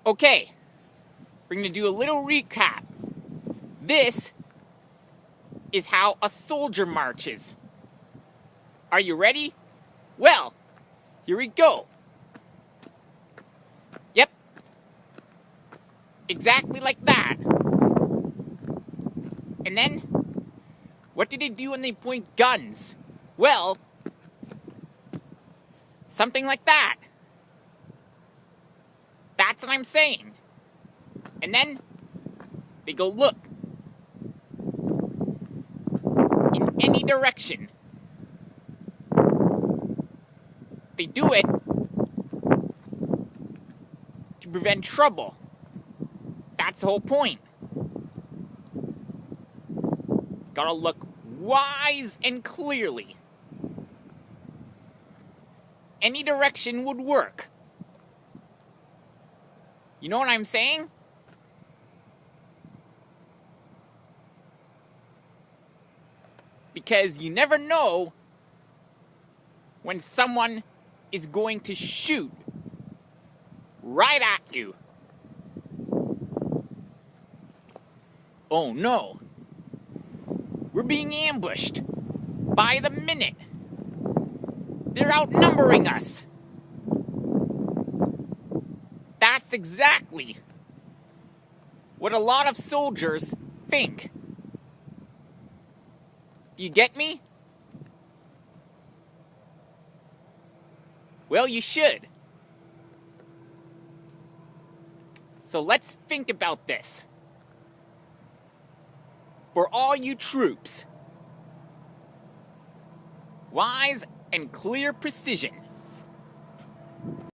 Okay, we're going to do a little recap. This is how a soldier marches. Are you ready? Well, here we go. Yep. Exactly like that. And then, what do they do when they point guns? Well, something like that. That's what I'm saying. And then, they go look. In any direction. They do it to prevent trouble. That's the whole point. Gotta look wise and clearly. Any direction would work. You know what I'm saying? Because you never know when someone is going to shoot right at you. Oh no. We're being ambushed by the minute. They're outnumbering us. That's exactly what a lot of soldiers think. Do you get me? Well, you should. So let's think about this. For all you troops, wise and clear precision.